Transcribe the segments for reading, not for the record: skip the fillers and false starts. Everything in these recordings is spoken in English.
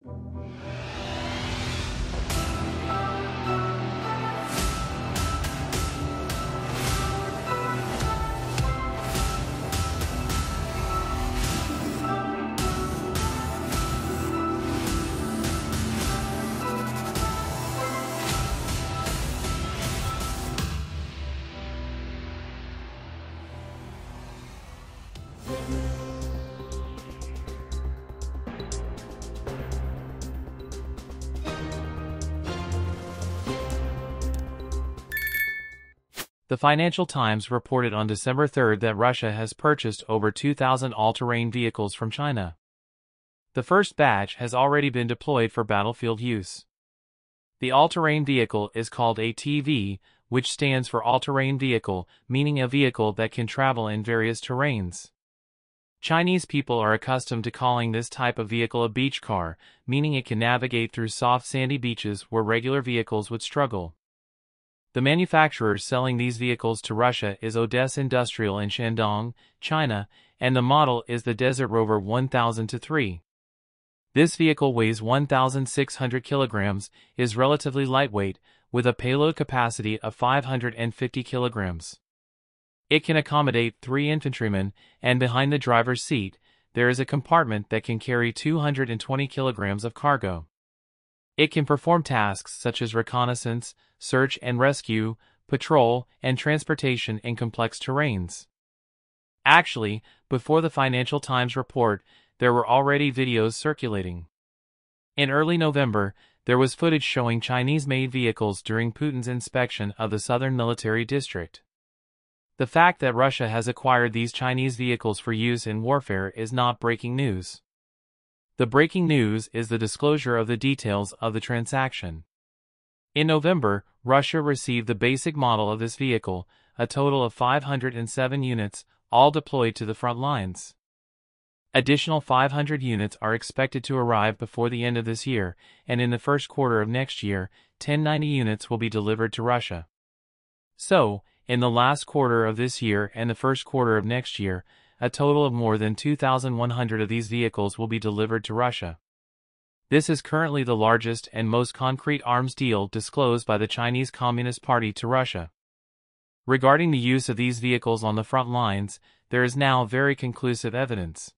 The Financial Times reported on December 3 that Russia has purchased over 2,000 all-terrain vehicles from China. The first batch has already been deployed for battlefield use. The all-terrain vehicle is called ATV, which stands for all-terrain vehicle, meaning a vehicle that can travel in various terrains. Chinese people are accustomed to calling this type of vehicle a beach car, meaning it can navigate through soft sandy beaches where regular vehicles would struggle. The manufacturer selling these vehicles to Russia is Odessa Industrial in Shandong, China, and the model is the Desert Rover 1000-3. This vehicle weighs 1,600 kilograms, is relatively lightweight, with a payload capacity of 550 kilograms. It can accommodate 3 infantrymen, and behind the driver's seat, there is a compartment that can carry 220 kilograms of cargo. It can perform tasks such as reconnaissance, search and rescue, patrol, and transportation in complex terrains. Actually, before the Financial Times report, there were already videos circulating. In early November, there was footage showing Chinese-made vehicles during Putin's inspection of the southern military district. The fact that Russia has acquired these Chinese vehicles for use in warfare is not breaking news. The breaking news is the disclosure of the details of the transaction. In November, Russia received the basic model of this vehicle, a total of 507 units, all deployed to the front lines. Additional 500 units are expected to arrive before the end of this year, and in the first quarter of next year, 1090 units will be delivered to Russia. So, in the last quarter of this year and the first quarter of next year, a total of more than 2,100 of these vehicles will be delivered to Russia. This is currently the largest and most concrete arms deal disclosed by the Chinese Communist Party to Russia. Regarding the use of these vehicles on the front lines, there is now very conclusive evidence.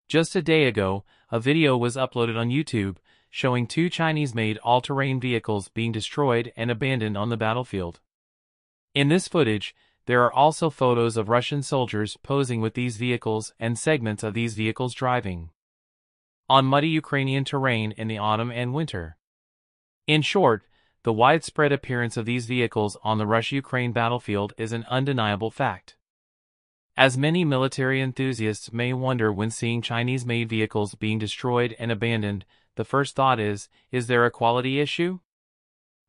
Just a day ago, a video was uploaded on YouTube showing 2 Chinese-made all-terrain vehicles being destroyed and abandoned on the battlefield. In this footage, there are also photos of Russian soldiers posing with these vehicles and segments of these vehicles driving on muddy Ukrainian terrain in the autumn and winter. In short, the widespread appearance of these vehicles on the Russia-Ukraine battlefield is an undeniable fact. As many military enthusiasts may wonder when seeing Chinese-made vehicles being destroyed and abandoned, the first thought is there a quality issue?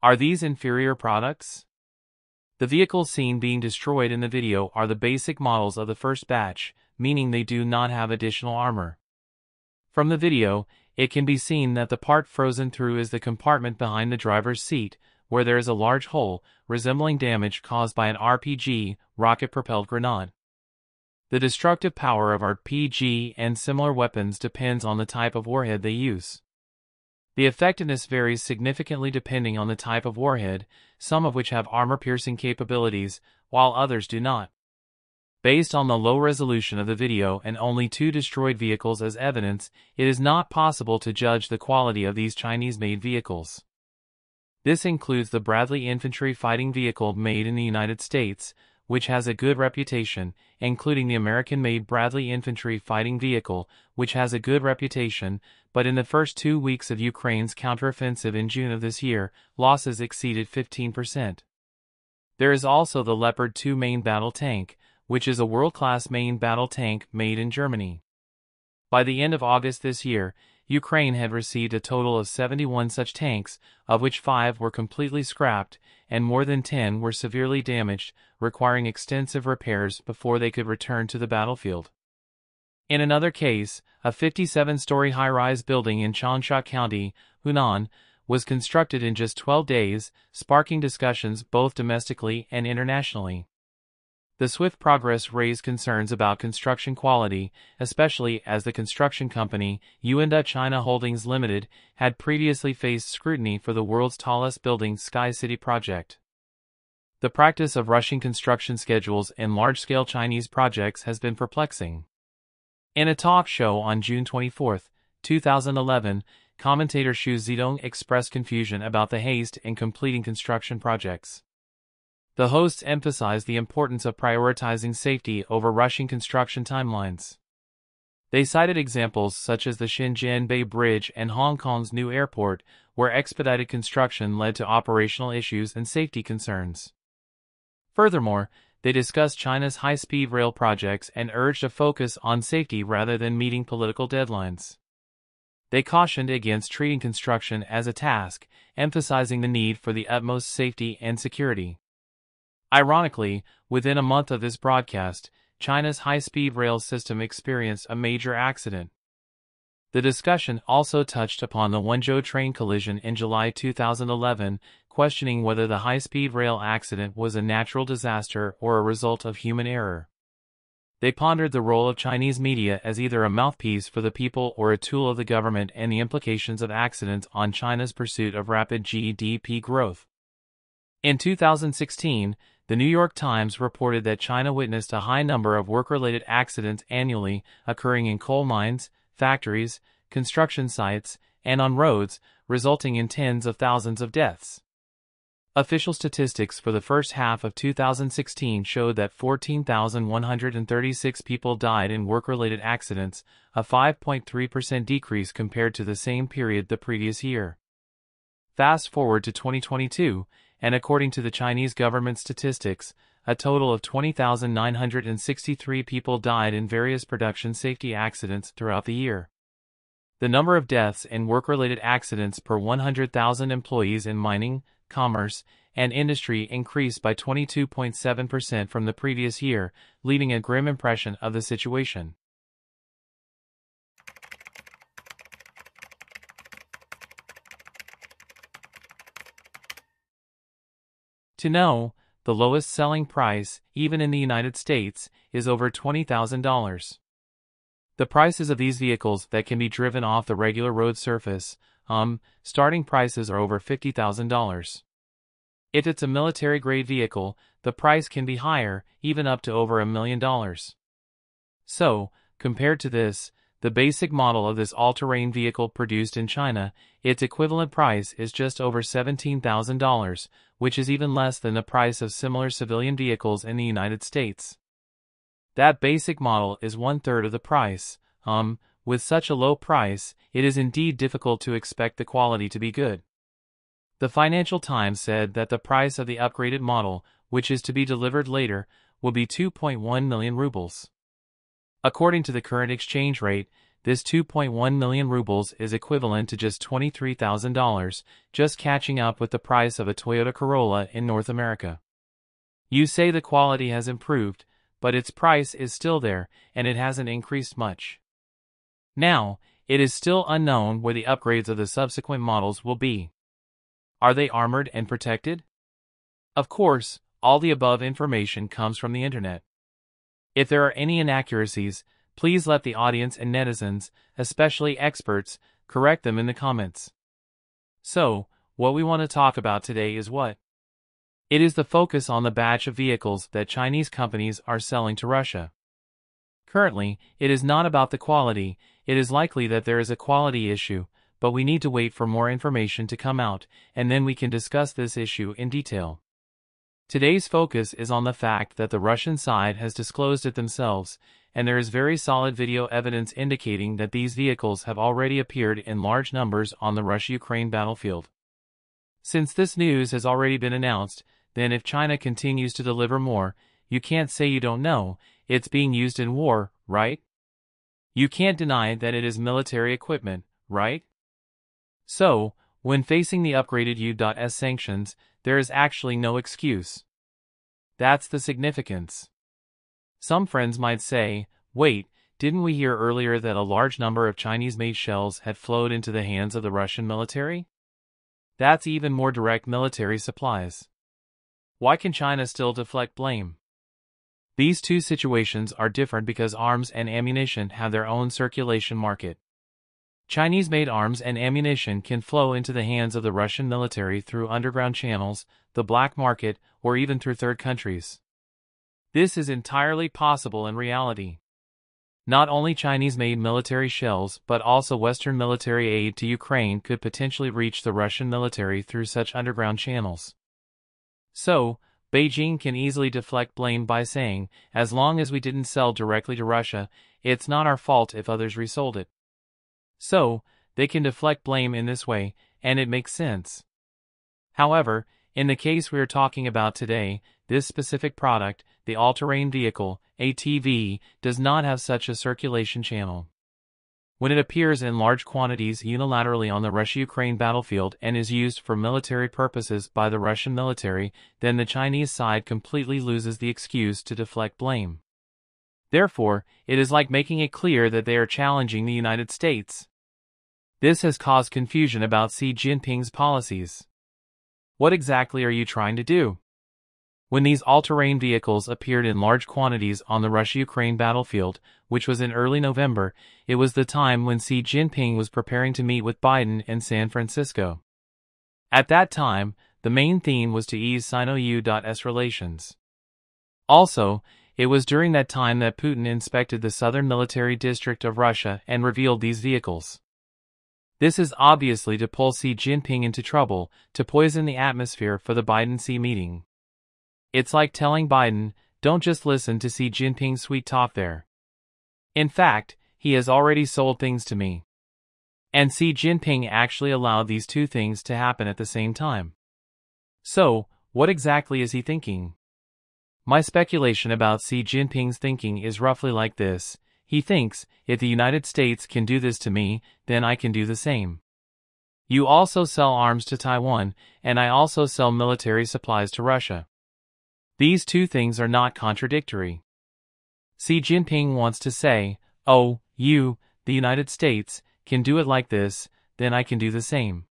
Are these inferior products? The vehicles seen being destroyed in the video are the basic models of the first batch, meaning they do not have additional armor. From the video, it can be seen that the part frozen through is the compartment behind the driver's seat, where there is a large hole, resembling damage caused by an RPG, rocket-propelled grenade. The destructive power of RPG and similar weapons depends on the type of warhead they use. The effectiveness varies significantly depending on the type of warhead, some of which have armor-piercing capabilities, while others do not. Based on the low resolution of the video and only 2 destroyed vehicles as evidence, it is not possible to judge the quality of these Chinese-made vehicles. This includes the Bradley infantry fighting vehicle made in the United States, which has a good reputation, including the American-made Bradley infantry fighting vehicle, which has a good reputation, but in the first 2 weeks of Ukraine's counteroffensive in June of this year, losses exceeded 15%. There is also the Leopard 2 main battle tank, which is a world-class main battle tank made in Germany. By the end of August this year, Ukraine had received a total of 71 such tanks, of which 5 were completely scrapped, and more than 10 were severely damaged, requiring extensive repairs before they could return to the battlefield. In another case, a 57-story high-rise building in Changsha County, Hunan, was constructed in just 12 days, sparking discussions both domestically and internationally. The swift progress raised concerns about construction quality, especially as the construction company, Xi'an China Holdings Limited, had previously faced scrutiny for the world's tallest building Sky City project. The practice of rushing construction schedules in large-scale Chinese projects has been perplexing. In a talk show on June 24, 2011, commentator Xu Zidong expressed confusion about the haste in completing construction projects. The hosts emphasized the importance of prioritizing safety over rushing construction timelines. They cited examples such as the Shenzhen Bay Bridge and Hong Kong's new airport, where expedited construction led to operational issues and safety concerns. Furthermore, they discussed China's high-speed rail projects and urged a focus on safety rather than meeting political deadlines. They cautioned against treating construction as a task, emphasizing the need for the utmost safety and security. Ironically, within a month of this broadcast, China's high-speed rail system experienced a major accident. The discussion also touched upon the Wenzhou train collision in July 2011, questioning whether the high-speed rail accident was a natural disaster or a result of human error. They pondered the role of Chinese media as either a mouthpiece for the people or a tool of the government and the implications of accidents on China's pursuit of rapid GDP growth. In 2016, the New York Times reported that China witnessed a high number of work-related accidents annually occurring in coal mines, factories, construction sites, and on roads, resulting in tens of thousands of deaths. Official statistics for the first half of 2016 showed that 14,136 people died in work-related accidents, a 5.3% decrease compared to the same period the previous year. Fast forward to 2022, and according to the Chinese government statistics, a total of 20,963 people died in various production safety accidents throughout the year. The number of deaths in work-related accidents per 100,000 employees in mining, commerce, and industry increased by 22.7% from the previous year, leaving a grim impression of the situation. To know, the lowest selling price, even in the United States, is over $20,000. The prices of these vehicles that can be driven off the regular road surface, starting prices are over $50,000. If it's a military-grade vehicle, the price can be higher, even up to over $1 million. So, compared to this, the basic model of this all-terrain vehicle produced in China, its equivalent price is just over $17,000, which is even less than the price of similar civilian vehicles in the United States. That basic model is one-third of the price. With such a low price, it is indeed difficult to expect the quality to be good. The Financial Times said that the price of the upgraded model, which is to be delivered later, will be 2.1 million rubles. According to the current exchange rate, this 2.1 million rubles is equivalent to just $23,000, just catching up with the price of a Toyota Corolla in North America. You say the quality has improved, but its price is still there, and it hasn't increased much. Now, it is still unknown where the upgrades of the subsequent models will be. Are they armored and protected? Of course, all the above information comes from the internet. If there are any inaccuracies, please let the audience and netizens, especially experts, correct them in the comments. So, what we want to talk about today is what? It is the focus on the batch of vehicles that Chinese companies are selling to Russia. Currently, it is not about the quality. It is likely that there is a quality issue, but we need to wait for more information to come out, and then we can discuss this issue in detail. Today's focus is on the fact that the Russian side has disclosed it themselves, and there is very solid video evidence indicating that these vehicles have already appeared in large numbers on the Russia-Ukraine battlefield. Since this news has already been announced, then if China continues to deliver more, you can't say you don't know, it's being used in war, right? You can't deny that it is military equipment, right? So, when facing the upgraded U.S. sanctions, there is actually no excuse. That's the significance. Some friends might say, wait, didn't we hear earlier that a large number of Chinese-made shells had flowed into the hands of the Russian military? That's even more direct military supplies. Why can China still deflect blame? These two situations are different because arms and ammunition have their own circulation market. Chinese-made arms and ammunition can flow into the hands of the Russian military through underground channels, the black market, or even through third countries. This is entirely possible in reality. Not only Chinese-made military shells but also Western military aid to Ukraine could potentially reach the Russian military through such underground channels. So, Beijing can easily deflect blame by saying, as long as we didn't sell directly to Russia, it's not our fault if others resold it. So, they can deflect blame in this way, and it makes sense. However, in the case we are talking about today, this specific product, the all-terrain vehicle, ATV, does not have such a circulation channel. When it appears in large quantities unilaterally on the Russia-Ukraine battlefield and is used for military purposes by the Russian military, then the Chinese side completely loses the excuse to deflect blame. Therefore, it is like making it clear that they are challenging the United States. This has caused confusion about Xi Jinping's policies. What exactly are you trying to do? When these all-terrain vehicles appeared in large quantities on the Russia-Ukraine battlefield, which was in early November, it was the time when Xi Jinping was preparing to meet with Biden in San Francisco. At that time, the main theme was to ease Sino-US relations. Also, it was during that time that Putin inspected the southern military district of Russia and revealed these vehicles. This is obviously to pull Xi Jinping into trouble, to poison the atmosphere for the Biden-Xi meeting. It's like telling Biden, don't just listen to Xi Jinping's sweet talk there. In fact, he has already sold things to me. And Xi Jinping actually allowed these two things to happen at the same time. So, what exactly is he thinking? My speculation about Xi Jinping's thinking is roughly like this. He thinks, if the United States can do this to me, then I can do the same. You also sell arms to Taiwan, and I also sell military supplies to Russia. These two things are not contradictory. Xi Jinping wants to say, oh, you, the United States, can do it like this, then I can do the same.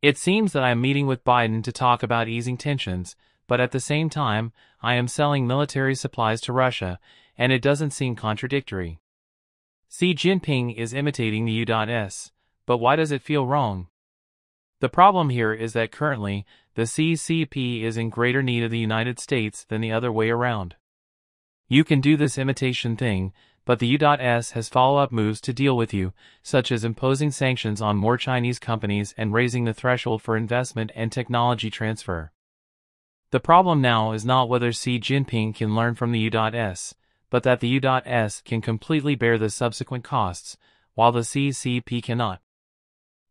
It seems that I am meeting with Biden to talk about easing tensions, but at the same time, I am selling military supplies to Russia, and it doesn't seem contradictory. Xi Jinping is imitating the U.S., but why does it feel wrong? The problem here is that currently, the CCP is in greater need of the United States than the other way around. You can do this imitation thing, but the U.S. has follow-up moves to deal with you, such as imposing sanctions on more Chinese companies and raising the threshold for investment and technology transfer. The problem now is not whether Xi Jinping can learn from the U.S., but that the U.S. can completely bear the subsequent costs, while the CCP cannot.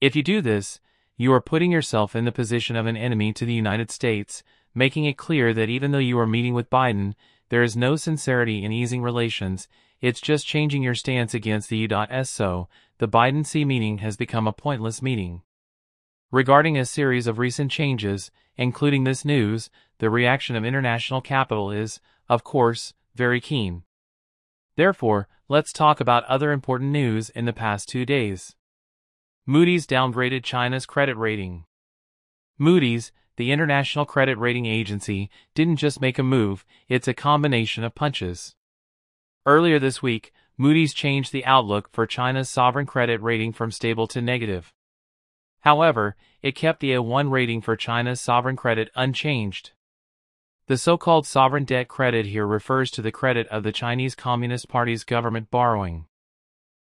If you do this, you are putting yourself in the position of an enemy to the United States, making it clear that even though you are meeting with Biden, there is no sincerity in easing relations, it's just changing your stance against the U.S. So, the Biden-Xi meeting has become a pointless meeting. Regarding a series of recent changes, including this news, the reaction of international capital is, of course, very keen. Therefore, let's talk about other important news in the past 2 days. Moody's downgraded China's credit rating. Moody's, the international credit rating agency, didn't just make a move, it's a combination of punches. Earlier this week, Moody's changed the outlook for China's sovereign credit rating from stable to negative. However, it kept the A1 rating for China's sovereign credit unchanged. The so-called sovereign debt credit here refers to the credit of the Chinese Communist Party's government borrowing.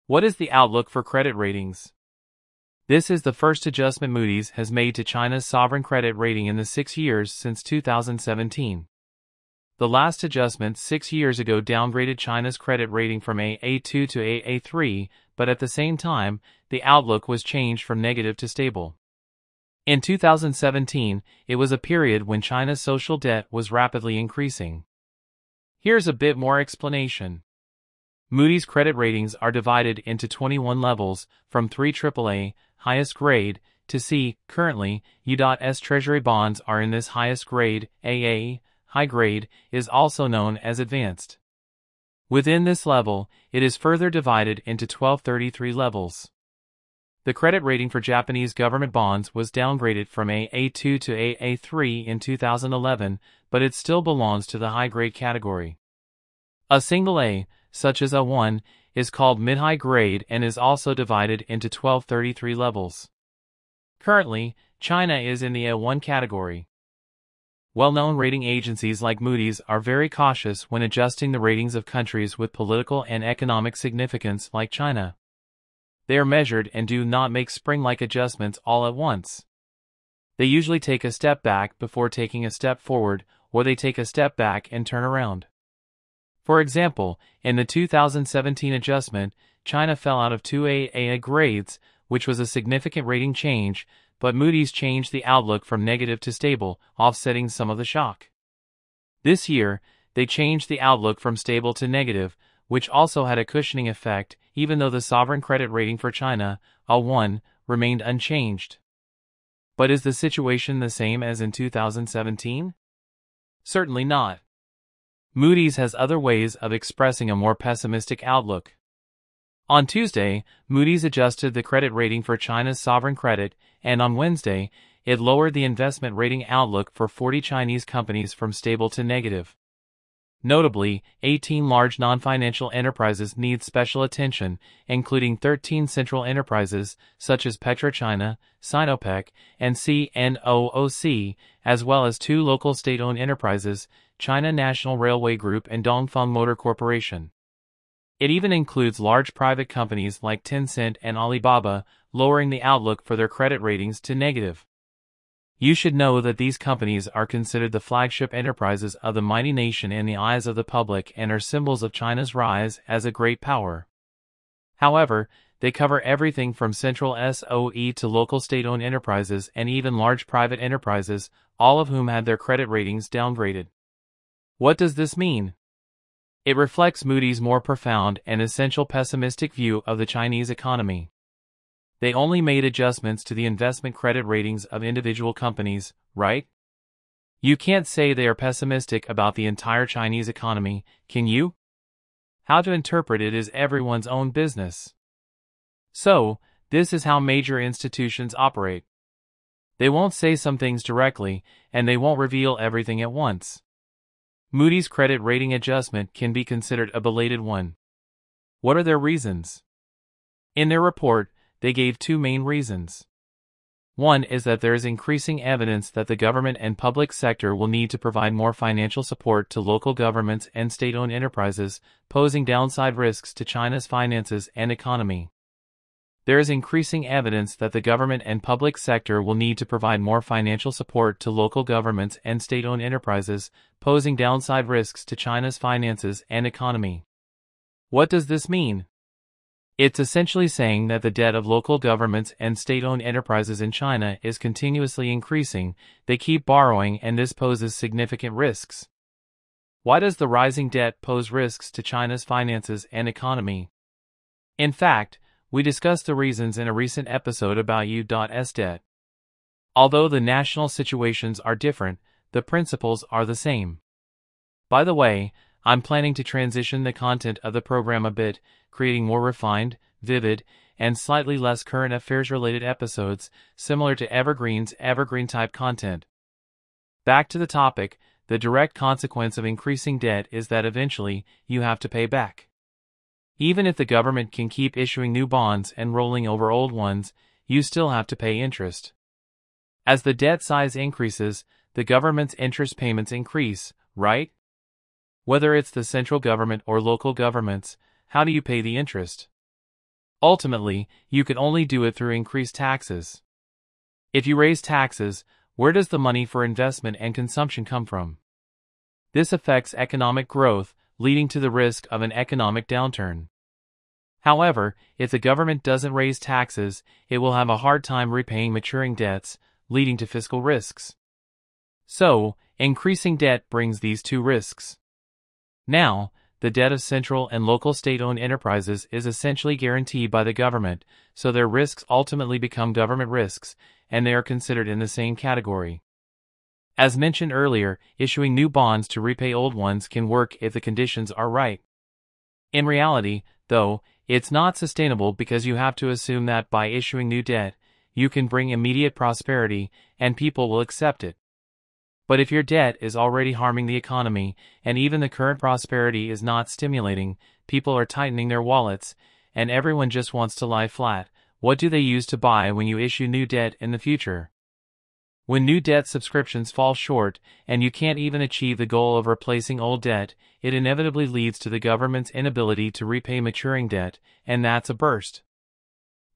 What is the outlook for credit ratings? This is the first adjustment Moody's has made to China's sovereign credit rating in the 6 years since 2017. The last adjustment 6 years ago downgraded China's credit rating from AA2 to AA3, but at the same time, the outlook was changed from negative to stable. In 2017, it was a period when China's social debt was rapidly increasing. Here's a bit more explanation. Moody's credit ratings are divided into 21 levels, from 3 AAA, highest grade, to C. Currently, U.S. Treasury bonds are in this highest grade. AA, high grade, is also known as advanced. Within this level, it is further divided into 1233 levels. The credit rating for Japanese government bonds was downgraded from AA2 to AA3 in 2011, but it still belongs to the high-grade category. A single A, such as A1, is called mid-high grade and is also divided into 1233 levels. Currently, China is in the A1 category. Well-known rating agencies like Moody's are very cautious when adjusting the ratings of countries with political and economic significance like China. They are measured and do not make spring-like adjustments all at once. They usually take a step back before taking a step forward, or they take a step back and turn around. For example, in the 2017 adjustment, China fell out of 2A grades, which was a significant rating change, but Moody's changed the outlook from negative to stable, offsetting some of the shock. This year, they changed the outlook from stable to negative, which also had a cushioning effect, even though the sovereign credit rating for China, A1, remained unchanged. But is the situation the same as in 2017? Certainly not. Moody's has other ways of expressing a more pessimistic outlook. On Tuesday, Moody's adjusted the credit rating for China's sovereign credit, and on Wednesday, it lowered the investment rating outlook for 40 Chinese companies from stable to negative. Notably, 18 large non-financial enterprises need special attention, including 13 central enterprises, such as PetroChina, Sinopec, and CNOOC, as well as 2 local state-owned enterprises, China National Railway Group and Dongfeng Motor Corporation. It even includes large private companies like Tencent and Alibaba, lowering the outlook for their credit ratings to negative. You should know that these companies are considered the flagship enterprises of the mighty nation in the eyes of the public and are symbols of China's rise as a great power. However, they cover everything from central SOE to local state-owned enterprises and even large private enterprises, all of whom had their credit ratings downgraded. What does this mean? It reflects Moody's more profound and essential pessimistic view of the Chinese economy. They only made adjustments to the investment credit ratings of individual companies, right? You can't say they are pessimistic about the entire Chinese economy, can you? How to interpret it is everyone's own business. So, this is how major institutions operate. They won't say some things directly, and they won't reveal everything at once. Moody's credit rating adjustment can be considered a belated one. What are their reasons? In their report, they gave 2 main reasons. One is that there is increasing evidence that the government and public sector will need to provide more financial support to local governments and state-owned enterprises, posing downside risks to China's finances and economy. There is increasing evidence that the government and public sector will need to provide more financial support to local governments and state-owned enterprises, posing downside risks to China's finances and economy. What does this mean? It's essentially saying that the debt of local governments and state-owned enterprises in China is continuously increasing, they keep borrowing, and this poses significant risks. Why does the rising debt pose risks to China's finances and economy? In fact, we discussed the reasons in a recent episode about U.S. debt. Although the national situations are different, the principles are the same. By the way, I'm planning to transition the content of the program a bit, creating more refined, vivid, and slightly less current affairs-related episodes, similar to Evergreen's evergreen-type content. Back to the topic, the direct consequence of increasing debt is that eventually, you have to pay back. Even if the government can keep issuing new bonds and rolling over old ones, you still have to pay interest. As the debt size increases, the government's interest payments increase, right? Whether it's the central government or local governments, how do you pay the interest? Ultimately, you can only do it through increased taxes. If you raise taxes, where does the money for investment and consumption come from? This affects economic growth, leading to the risk of an economic downturn. However, if the government doesn't raise taxes, it will have a hard time repaying maturing debts, leading to fiscal risks. So, increasing debt brings these 2 risks. Now, the debt of central and local state-owned enterprises is essentially guaranteed by the government, so their risks ultimately become government risks, and they are considered in the same category. As mentioned earlier, issuing new bonds to repay old ones can work if the conditions are right. In reality, though, it's not sustainable because you have to assume that by issuing new debt, you can bring immediate prosperity, and people will accept it. But if your debt is already harming the economy, and even the current prosperity is not stimulating, people are tightening their wallets, and everyone just wants to lie flat, what do they use to buy when you issue new debt in the future? When new debt subscriptions fall short, and you can't even achieve the goal of replacing old debt, it inevitably leads to the government's inability to repay maturing debt, and that's a burst.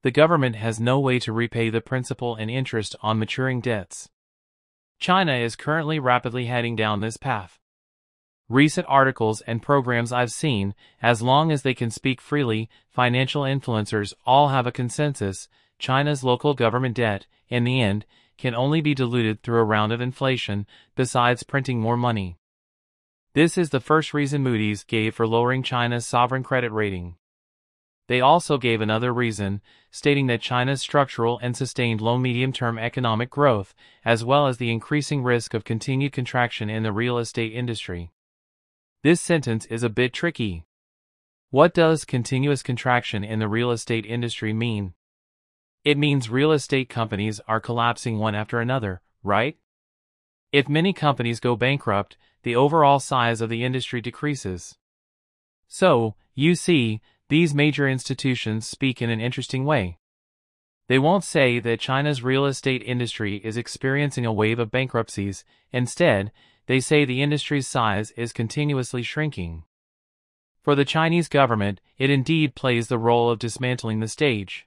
The government has no way to repay the principal and interest on maturing debts. China is currently rapidly heading down this path. Recent articles and programs I've seen, as long as they can speak freely, financial influencers all have a consensus: China's local government debt, in the end, can only be diluted through a round of inflation, besides printing more money. This is the first reason Moody's gave for lowering China's sovereign credit rating. They also gave another reason, stating that China's structural and sustained low medium-term economic growth, as well as the increasing risk of continued contraction in the real estate industry. This sentence is a bit tricky. What does continuous contraction in the real estate industry mean? It means real estate companies are collapsing one after another, right? If many companies go bankrupt, the overall size of the industry decreases. So, you see, these major institutions speak in an interesting way. They won't say that China's real estate industry is experiencing a wave of bankruptcies. Instead, they say the industry's size is continuously shrinking. For the Chinese government, it indeed plays the role of dismantling the stage.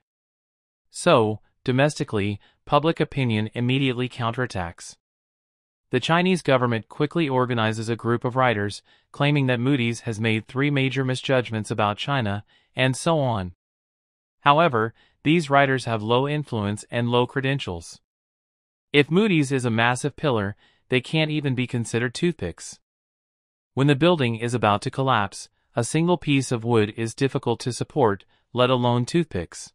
So, domestically, public opinion immediately counterattacks. The Chinese government quickly organizes a group of writers, claiming that Moody's has made 3 major misjudgments about China, and so on. However, these writers have low influence and low credentials. If Moody's is a massive pillar, they can't even be considered toothpicks. When the building is about to collapse, a single piece of wood is difficult to support, let alone toothpicks.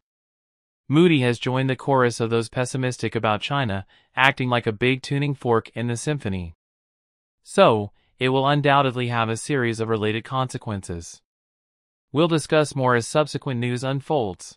Moody has joined the chorus of those pessimistic about China, acting like a big tuning fork in the symphony. So, it will undoubtedly have a series of related consequences. We'll discuss more as subsequent news unfolds.